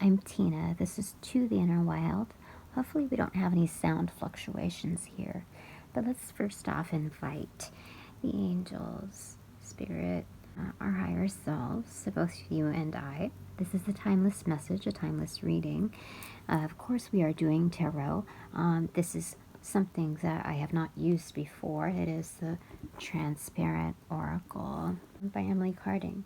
I'm Tina. This is To the Inner Wild. Hopefully we don't have any sound fluctuations here. But let's first off invite the angels, spirit, our higher selves, so both you and I. This is a timeless message, a timeless reading. Of course we are doing tarot. This is something that I have not used before. It is the Transparent Oracle by Emily Carding.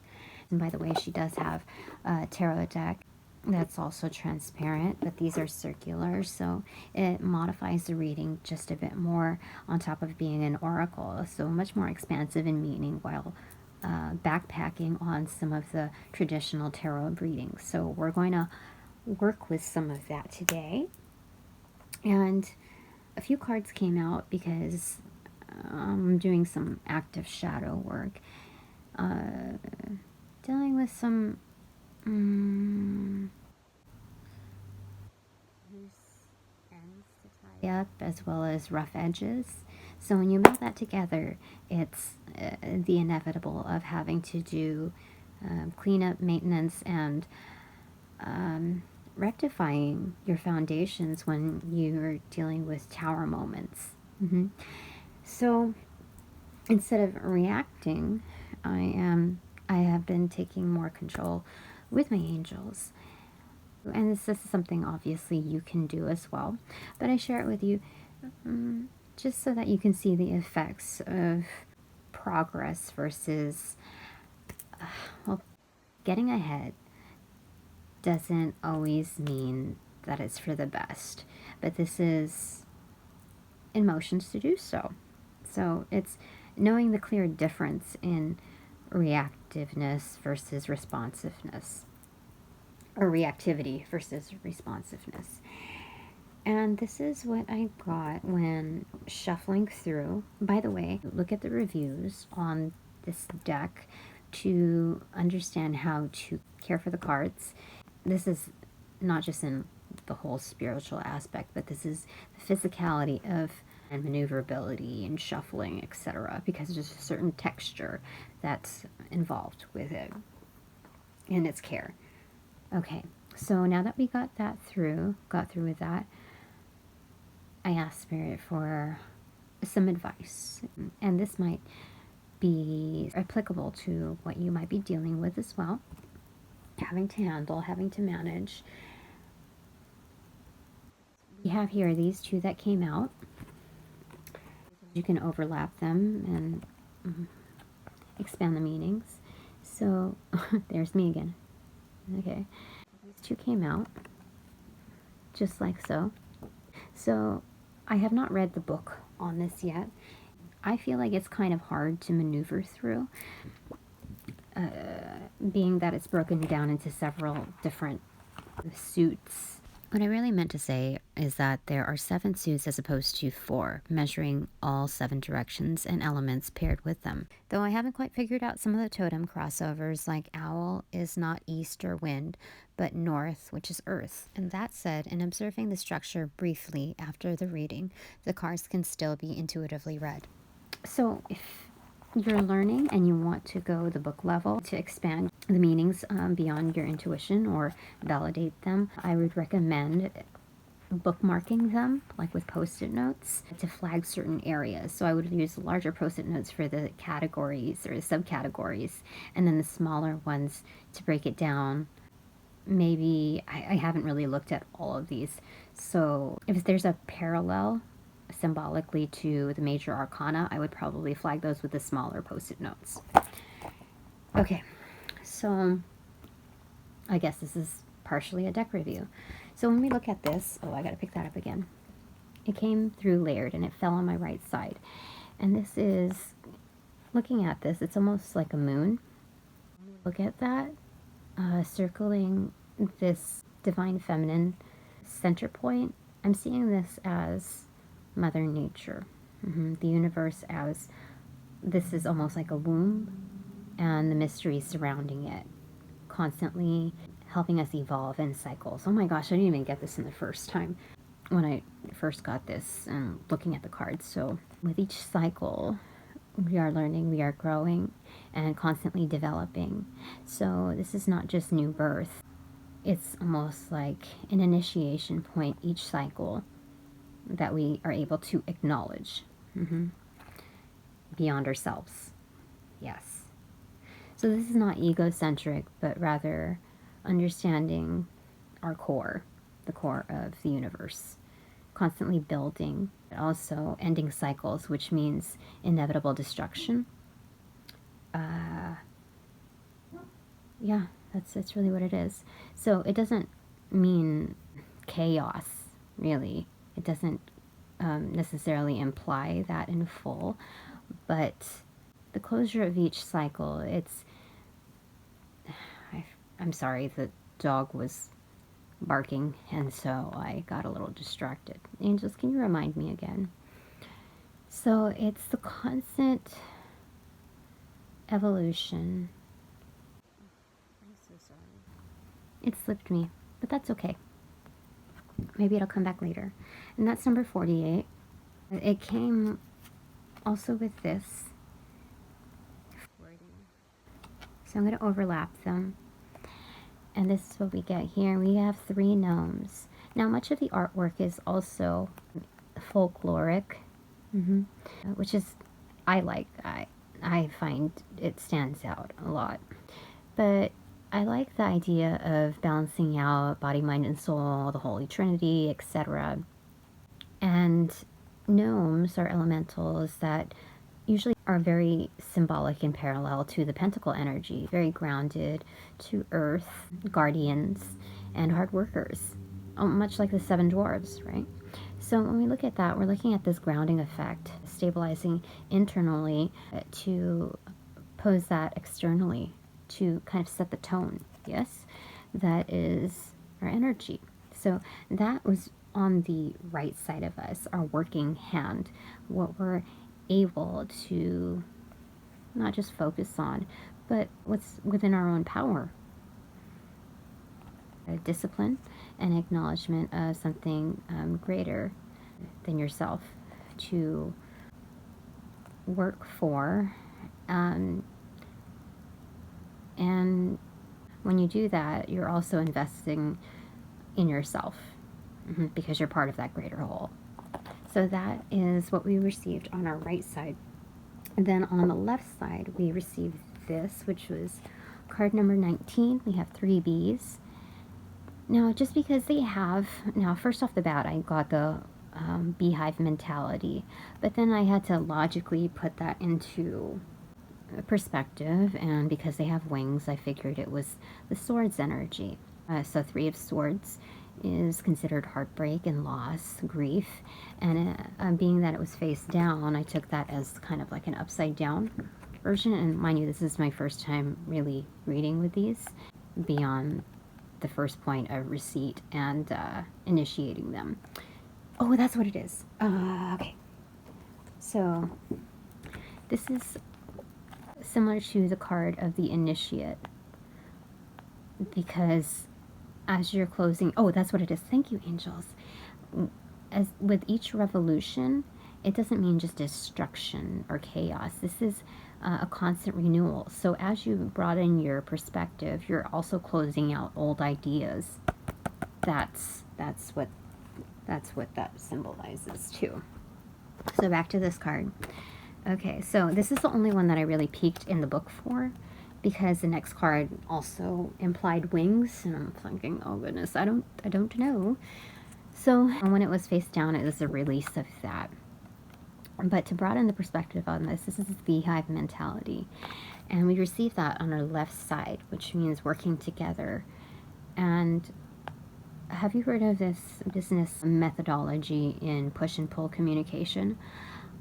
And by the way, she does have a tarot deck that's also transparent, but these are circular, so it modifies the reading just a bit more on top of being an oracle, so much more expansive in meaning while backpacking on some of the traditional tarot readings. So we're going to work with some of that today. And a few cards came out because I'm doing some active shadow work, dealing with some loose ends to tie up as well as rough edges. So when you melt that together, it's the inevitable of having to do cleanup, maintenance, and rectifying your foundations when you're dealing with tower moments. So instead of reacting, I have been taking more control with my angels. And this is something obviously you can do as well. But I share it with you just so that you can see the effects of progress versus, well, getting ahead doesn't always mean that it's for the best. But this is in motions to do so. So it's knowing the clear difference in reactiveness versus responsiveness, or reactivity versus responsiveness. And this is what I got when shuffling through. By the way, look at the reviews on this deck to understand how to care for the cards. This is not just in the whole spiritual aspect, but this is the physicality of and maneuverability and shuffling, etc., because there's a certain texture that's involved with it and its care. Okay, so now that we got through with that, I asked Spirit for some advice, and this might be applicable to what you might be dealing with as well, having to handle, having to manage. We have here these two that came out. You can overlap them and expand the meanings. So there's me again. Okay, these two came out just like so. So I have not read the book on this yet. I feel like it's kind of hard to maneuver through, being that it's broken down into several different suits. What I really meant to say is that there are 7 suits as opposed to 4, measuring all 7 directions and elements paired with them. Though I haven't quite figured out some of the totem crossovers, like owl is not east or wind, but north, which is earth. And that said, in observing the structure briefly after the reading, the cards can still be intuitively read. So if you're learning and you want to go the book level to expand the meanings beyond your intuition or validate them, I would recommend bookmarking them, like with post-it notes, to flag certain areas. So I would use larger post-it notes for the categories or the subcategories, and then the smaller ones to break it down. Maybe I haven't really looked at all of these, so if there's a parallel symbolically to the major arcana, I would probably flag those with the smaller post-it notes. Okay, so I guess this is partially a deck review. So when we look at this, oh, I gotta pick that up again. It came through layered and it fell on my right side. And this is, looking at this, it's almost like a moon. Look at that, circling this divine feminine center point. I'm seeing this as Mother Nature, the universe, as this is almost like a womb, and the mystery surrounding it, constantly helping us evolve in cycles. Oh my gosh, I didn't even get this in the first time when I first got this and looking at the cards. So with each cycle, we are learning, we are growing, and constantly developing. So this is not just new birth. it's almost like an initiation point each cycle that we are able to acknowledge beyond ourselves. Yes. So this is not egocentric, but rather understanding our core, the core of the universe, constantly building, but also ending cycles, which means inevitable destruction. Yeah, that's really what it is. So it doesn't mean chaos, really. It doesn't necessarily imply that in full, but the closure of each cycle, I'm sorry, the dog was barking, and so I got a little distracted. Angels, can you remind me again? So it's the constant evolution. I'm so sorry. It slipped me, but that's okay. Maybe it'll come back later. And that's number 48. It came also with this. So I'm going to overlap them. And this is what we get here. We have 3 gnomes. Now, much of the artwork is also folkloric, which is, I like. I find it stands out a lot. But I like the idea of balancing out body, mind, and soul, the Holy Trinity, etc. And gnomes are elementals that usually are very symbolic and parallel to the pentacle energy, very grounded to earth, guardians, and hard workers, much like the 7 dwarves, right? So when we look at that, we're looking at this grounding effect, stabilizing internally to pose that externally, to kind of set the tone, yes? That is our energy. So that was on the right side of us, our working hand, what we're able to not just focus on, but what's within our own power. A discipline and acknowledgement of something greater than yourself to work for. And when you do that, you're also investing in yourself because you're part of that greater whole. So that is what we received on our right side. And then on the left side, we received this, which was card number 19. We have 3 bees. Now, just because they have, now first off the bat, I got the beehive mentality, but then I had to logically put that into perspective, and because they have wings, I figured it was the swords energy. So 3 of swords is considered heartbreak and loss, grief, and being that it was face down, I took that as kind of like an upside down version. And mind you, this is my first time really reading with these beyond the first point of receipt and initiating them. Oh, that's what it is. Okay. So this is similar to the card of the initiate, because as you're closing, oh, that's what it is. Thank you, angels. As with each revolution, it doesn't mean just destruction or chaos. This is a constant renewal. So as you broaden your perspective, you're also closing out old ideas. That's what that symbolizes too. So back to this card. Okay, so this is the only one that I really peeked in the book for, because the next card also implied wings, and I'm thinking, oh goodness, I don't know. So when it was face down, it was a release of that. But to broaden the perspective on this is the beehive mentality, and we received that on our left side, which means working together. And have you heard of this business methodology in push and pull communication?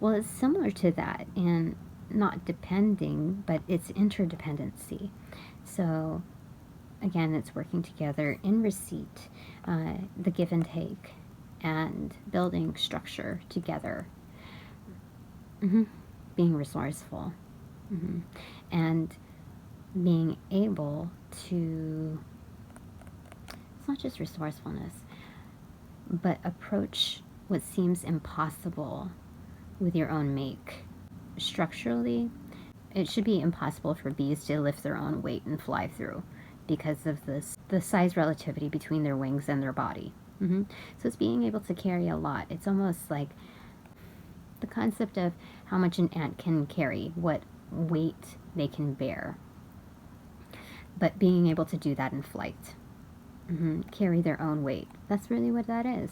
Well, it's similar to that in not depending, but it's interdependency. So again, it's working together in receipt, the give and take, and building structure together. Being resourceful, and being able to, it's not just resourcefulness, but approach what seems impossible with your own make. Structurally, it should be impossible for bees to lift their own weight and fly through. because of the size relativity between their wings and their body. So it's being able to carry a lot. It's almost like the concept of how much an ant can carry, what weight they can bear, but being able to do that in flight. Carry their own weight. That's really what that is.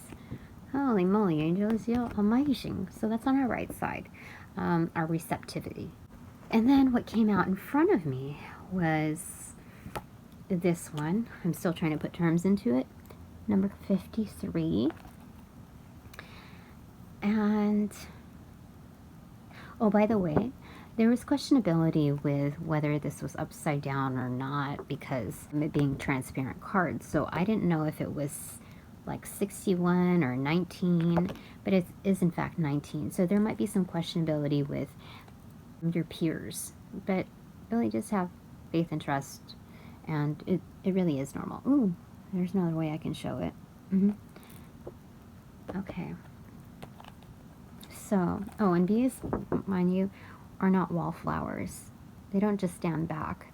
Holy moly, angels, you're amazing. So that's on our right side, our receptivity. And then what came out in front of me was this one. I'm still trying to put terms into it. Number 53. And, oh, by the way, there was questionability with whether this was upside down or not because of it being transparent cards. So I didn't know if it was like 61 or 19, but it is in fact 19. So there might be some questionability with your peers, but really just have faith and trust, and it really is normal. Ooh, there's another way I can show it. Okay. So, oh, and bees, mind you, are not wallflowers. They don't just stand back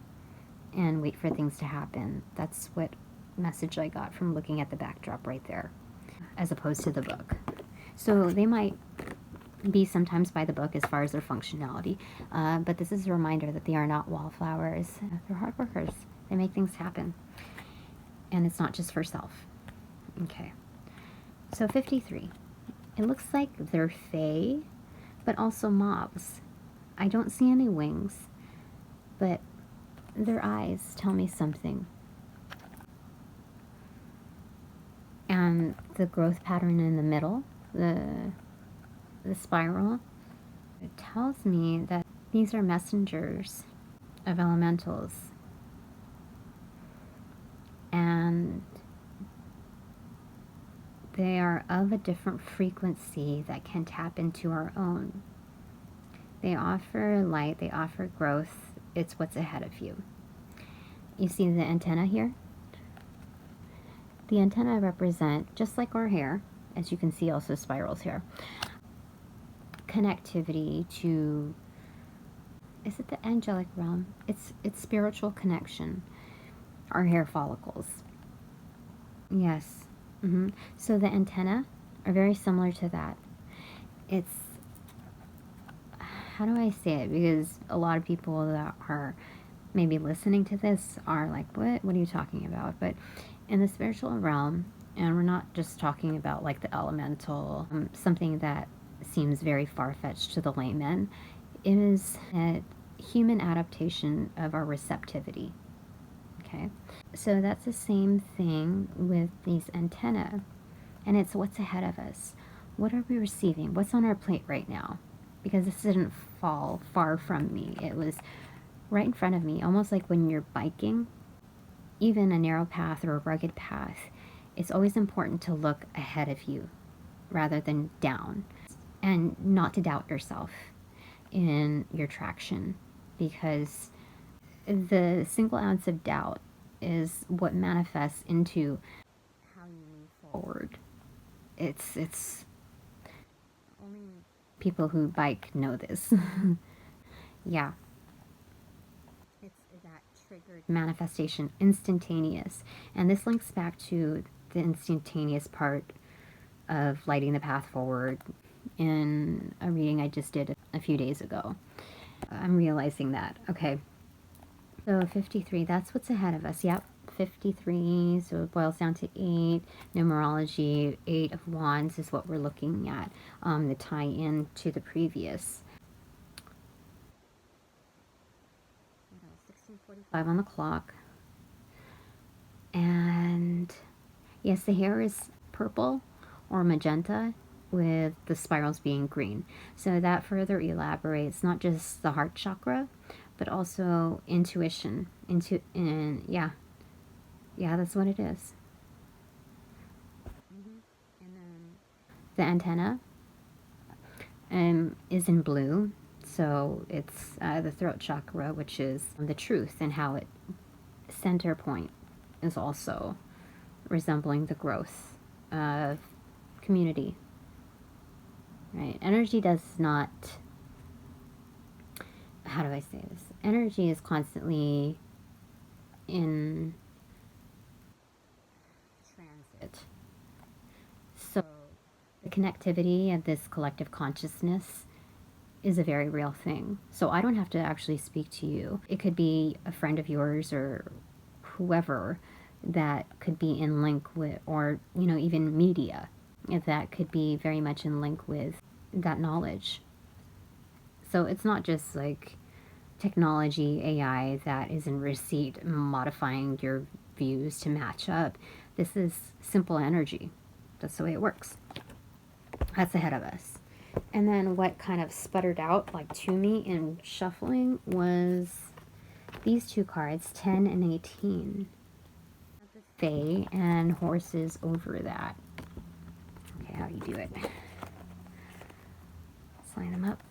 and wait for things to happen. That's what message I got from looking at the backdrop right there, as opposed to the book. So they might be sometimes by the book as far as their functionality, but this is a reminder that they are not wallflowers. They're hard workers. They make things happen, and it's not just for self. Okay, so 53. It looks like they're fae, but also mobs. I don't see any wings, but their eyes tell me something. And the growth pattern in the middle, the spiral, it tells me that these are messengers of elementals. And they are of a different frequency that can tap into our own. They offer light, they offer growth. It's what's ahead of you. You see the antenna here? The antenna represent, just like our hair, as you can see also spirals here, connectivity to, is it the angelic realm? It's spiritual connection. Our hair follicles. Yes. So the antenna are very similar to that. It's, how do I say it? Because a lot of people that are maybe listening to this are like, what are you talking about? But in the spiritual realm, and we're not just talking about like the elemental, something that seems very far-fetched to the layman, it is a human adaptation of our receptivity. Okay, so that's the same thing with these antennae, and it's what's ahead of us. What are we receiving? What's on our plate right now? Because this didn't fall far from me. It was right in front of me, almost like when you're biking, even a narrow path or a rugged path. It's always important to look ahead of you rather than down, and not to doubt yourself in your traction, because the single ounce of doubt is what manifests into how you move forward. It's only people who bike know this. Yeah. It's that triggered manifestation, instantaneous. And this links back to the instantaneous part of lighting the path forward in a reading I just did a few days ago. I'm realizing that. Okay. So 53, that's what's ahead of us. Yep, 53, so it boils down to 8. Numerology, 8 of Wands is what we're looking at, the tie-in to the previous. 16:45 on the clock. And yes, the hair is purple or magenta, with the spirals being green. So that further elaborates not just the heart chakra, but also intuition. Yeah, that's what it is. And then the antenna is in blue, so it's the throat chakra, which is the truth, and how it center point is also resembling the growth of community. Right? Energy does not, how do I say this? Energy is constantly in transit. So the connectivity of this collective consciousness is a very real thing. So I don't have to actually speak to you. It could be a friend of yours or whoever that could be in link with, or, you know, even media that could be very much in link with that knowledge. So it's not just like technology, AI that is in receipt modifying your views to match up. This is simple energy. That's the way it works. That's ahead of us. And then what kind of sputtered out like to me in shuffling was these two cards, 10 and 18. Fae and horses over that. Okay, how do you do it? Let's line them up.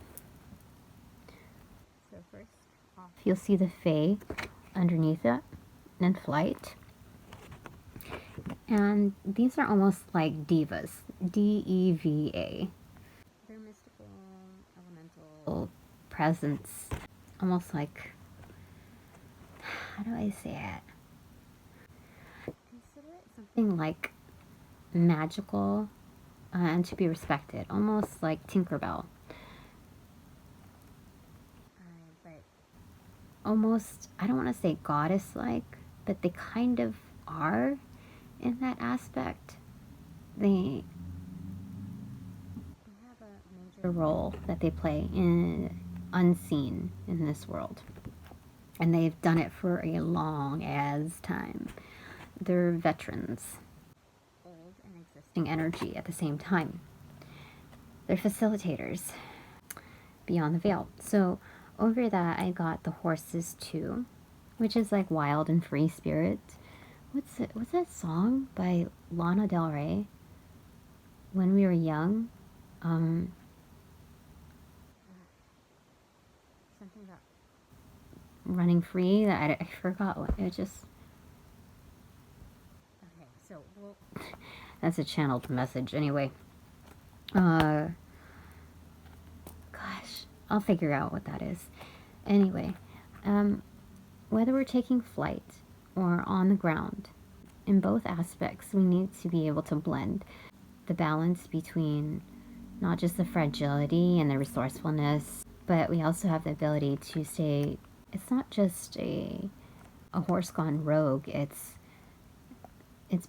So first off, you'll see the Fae underneath it and flight. And these are almost like divas. D-E-V-A. They're mystical, elemental presence. Almost like, how do I say it? Consider it something like magical and to be respected. Almost like Tinkerbell. But almost, I don't want to say goddess-like, but they kind of are in that aspect. They have a major role that they play in unseen in this world. And they've done it for a long as time. They're veterans. Old and existing energy at the same time. They're facilitators beyond the veil. So over that I got the horses too, which is like wild and free spirit. What's that song by Lana Del Ray? When we were young, something about running free. That I forgot what it just. Okay, so that's a channeled message anyway. Gosh, I'll figure out what that is. Anyway, whether we're taking flight or on the ground, in both aspects we need to be able to blend the balance between not just the fragility and the resourcefulness, but we also have the ability to say it's not just a horse gone rogue, it's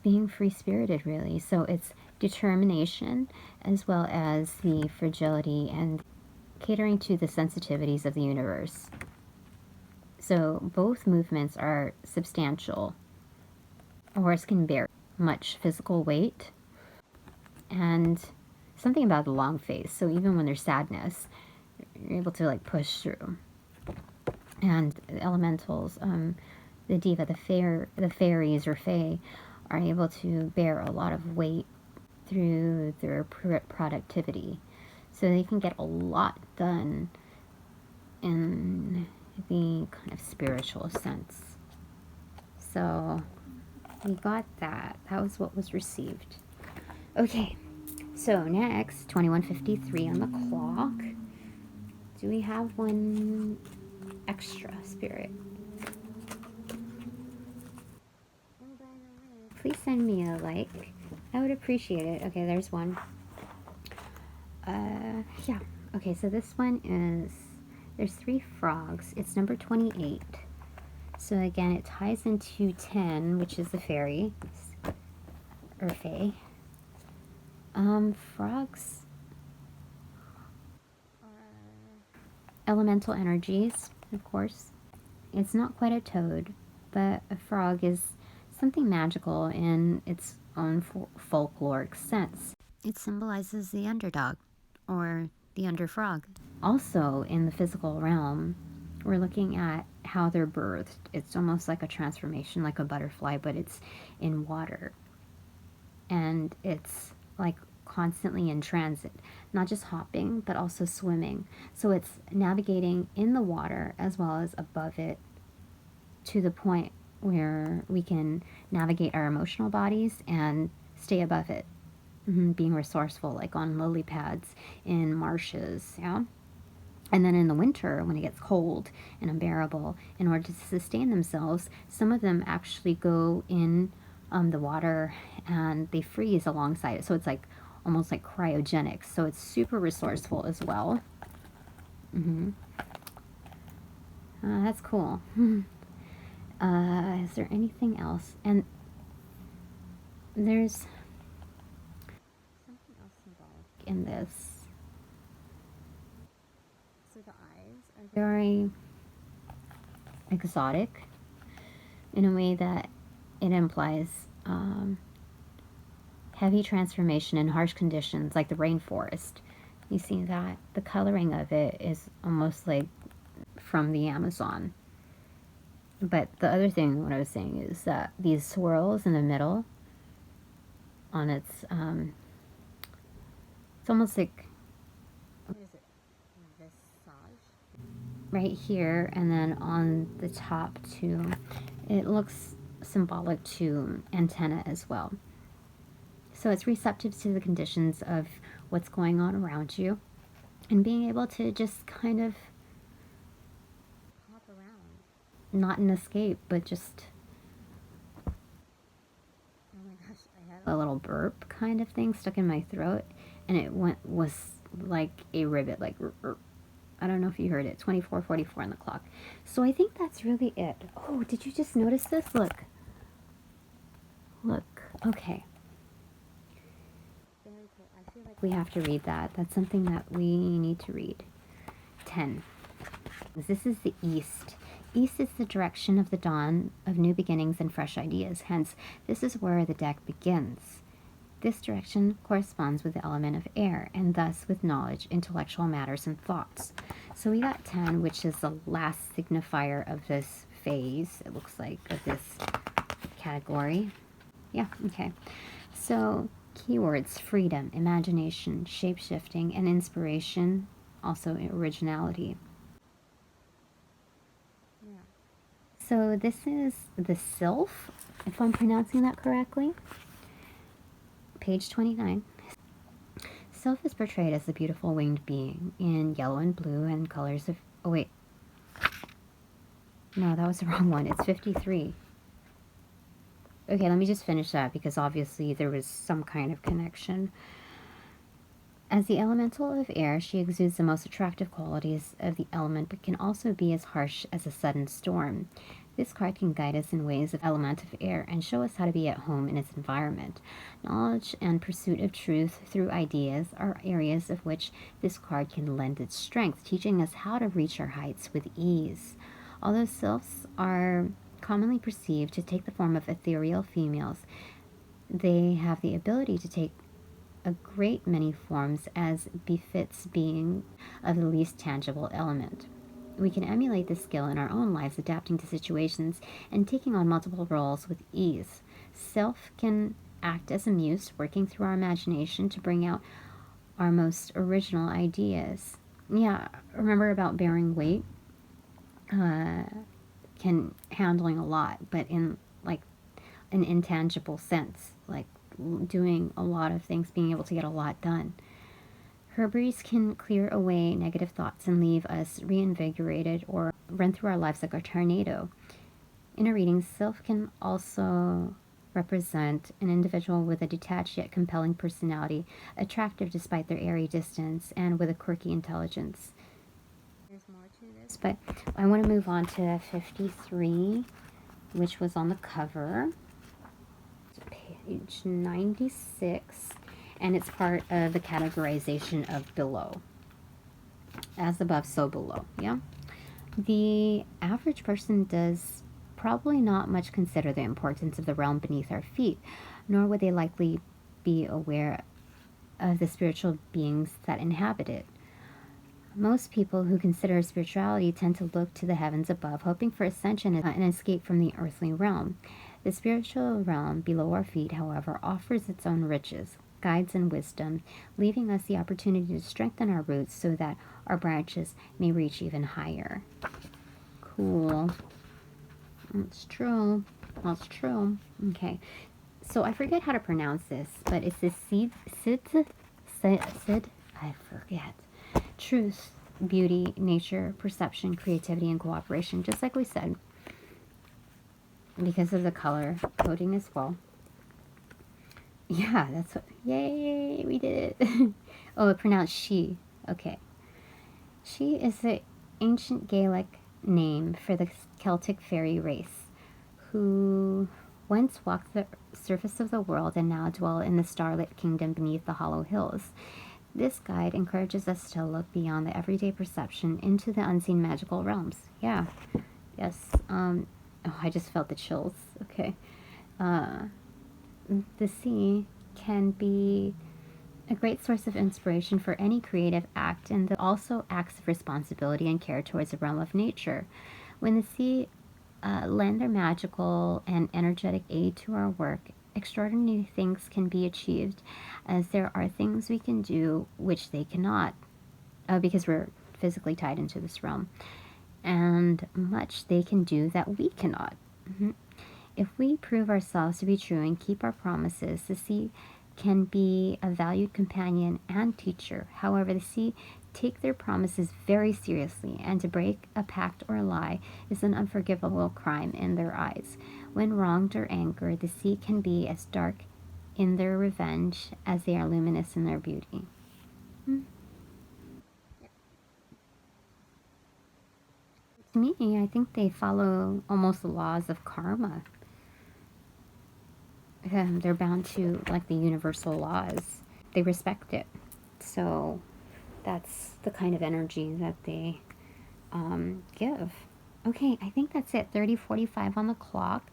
being free-spirited really. So it's determination as well as the fragility and catering to the sensitivities of the universe. So both movements are substantial. A horse can bear much physical weight and something about the long face. So even when there's sadness, you're able to like push through. And the elementals, the diva, the fairies or fae are able to bear a lot of weight through their productivity. So they can get a lot done in the kind of spiritual sense. So we got that. That was what was received. Okay, so next, 21:53 on the clock. Do we have one extra spirit? Please send me a like. I would appreciate it. Okay, there's one. Yeah. Okay, so this one is, there's 3 frogs. It's number 28. So again, it ties into 10, which is the fairy, or fae. Frogs are elemental energies, of course. It's not quite a toad, but a frog is something magical in its own folkloric sense. It symbolizes the underdog, or the UnderFrog. Also, in the physical realm, we're looking at how they're birthed. It's almost like a transformation, like a butterfly, but it's in water. And it's like constantly in transit, not just hopping, but also swimming. So it's navigating in the water as well as above it to the point where we can navigate our emotional bodies and stay above it. Being resourceful, like on lily pads in marshes, yeah? And then in the winter, when it gets cold and unbearable, in order to sustain themselves, some of them actually go in the water, and they freeze alongside it. So it's like almost like cryogenic. So it's super resourceful as well. That's cool. Is there anything else? And there's something else symbolic in this. So the eyes are very exotic in a way that it implies heavy transformation in harsh conditions like the rainforest. You see that the coloring of it is almost like from the Amazon. But the other thing, what I was saying, is that these swirls in the middle on its, it's almost like, what is it, visage? Right here, and then on the top too, it looks symbolic to antenna as well. So it's receptive to the conditions of what's going on around you, and being able to just kind of hop around. Not an escape, but just, oh my gosh, I had a little burp kind of thing stuck in my throat, and it was like a rivet, like, I don't know if you heard it, 24:44 on the clock. So I think that's really it. Oh, did you just notice this? Look. Look. Okay. Very cool. I feel like we have to read that. That's something that we need to read. 10. This is the East. East is the direction of the dawn of new beginnings and fresh ideas. Hence, this is where the deck begins. This direction corresponds with the element of air, and thus with knowledge, intellectual matters, and thoughts. So we got 10, which is the last signifier of this phase, it looks like, of this category. Yeah, okay. So keywords: freedom, imagination, shape-shifting, and inspiration, also originality. Yeah. So this is the Sylph, if I'm pronouncing that correctly. Page 29. Sylph is portrayed as the beautiful winged being in yellow and blue and colors of... Oh, wait. No, that was the wrong one. It's 53. Okay, let me just finish that because obviously there was some kind of connection. As the elemental of air, she exudes the most attractive qualities of the element, but can also be as harsh as a sudden storm. This card can guide us in ways of element of air and show us how to be at home in its environment. Knowledge and pursuit of truth through ideas are areas of which this card can lend its strength, teaching us how to reach our heights with ease. Although sylphs are commonly perceived to take the form of ethereal females, they have the ability to take a great many forms as befits being of the least tangible element. We can emulate this skill in our own lives, adapting to situations and taking on multiple roles with ease. Sylph can act as a muse, working through our imagination to bring out our most original ideas. Yeah, remember about bearing weight? Handling a lot, but in like an intangible sense, like doing a lot of things, being able to get a lot done. Her breeze can clear away negative thoughts and leave us reinvigorated or run through our lives like a tornado. In a reading, Sylph can also represent an individual with a detached yet compelling personality, attractive despite their airy distance, and with a quirky intelligence. There's more to this, but I want to move on to 53, which was on the cover. Page 96, and it's part of the categorization of below. As above, so below, yeah? The average person does probably not much consider the importance of the realm beneath our feet, nor would they likely be aware of the spiritual beings that inhabit it. Most people who consider spirituality tend to look to the heavens above, hoping for ascension and escape from the earthly realm. The spiritual realm below our feet, however, offers its own riches, guides, and wisdom, leaving us the opportunity to strengthen our roots so that our branches may reach even higher. Cool. It's true. That's true. Okay. So I forget how to pronounce this, but it's this Sid, I forget. Truth, beauty, nature, perception, creativity, and cooperation, just like we said, because of the color coding as well. Yeah, that's what, yay, we did it. Oh, it pronounced she. Okay. She is the ancient Gaelic name for the Celtic fairy race who once walked the surface of the world and now dwell in the starlit kingdom beneath the hollow hills. This guide encourages us to look beyond the everyday perception into the unseen magical realms. Yeah, yes. Oh, I just felt the chills. Okay. Uh, the sea can be a great source of inspiration for any creative act, and also acts of responsibility and care towards the realm of nature. When the sea lend their magical and energetic aid to our work, extraordinary things can be achieved, as there are things we can do which they cannot, because we're physically tied into this realm, and much they can do that we cannot. If we prove ourselves to be true and keep our promises, the sea can be a valued companion and teacher. However, the sea take their promises very seriously, and to break a pact or a lie is an unforgivable crime in their eyes. When wronged or angered, the sea can be as dark in their revenge as they are luminous in their beauty. To me, I think they follow almost the laws of karma. They're bound to, like, the universal laws. They respect it. So that's the kind of energy that they give. Okay, I think that's it. 30:45 on the clock.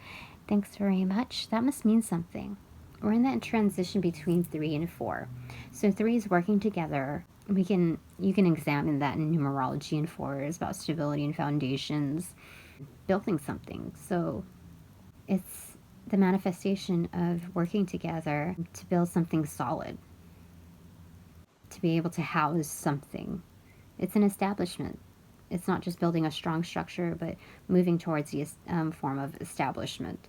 Thanks very much. That must mean something. We're in that transition between 3 and 4. So 3 is working together. You can examine that in numerology, and 4 is about stability and foundations, building something. So it's the manifestation of working together to build something solid, to be able to house something. It's an establishment. It's not just building a strong structure, but moving towards the form of establishment.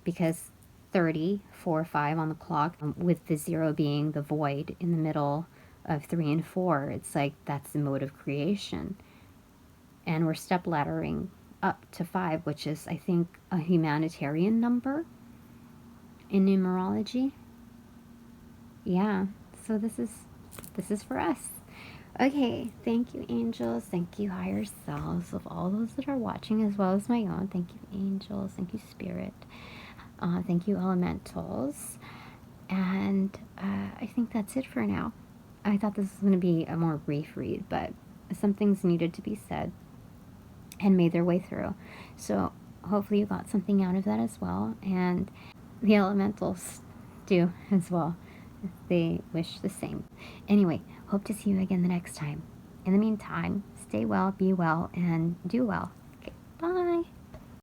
Because 30, 4, 5 on the clock, with the 0 being the void in the middle of 3 and 4, it's like that's the mode of creation. And we're step laddering up to 5, which is, I think, a humanitarian number in numerology. Yeah, so this is for us. Okay, thank you, angels. Thank you, higher selves of all those that are watching, as well as my own. Thank you, angels. Thank you, spirit. Thank you, elementals. And I think that's it for now. I thought this was going to be a more brief read, but some things needed to be said and made their way through. So hopefully you got something out of that as well. And the elementals do as well. They wish the same. Anyway, hope to see you again the next time. In the meantime, stay well, be well, and do well. Okay, bye.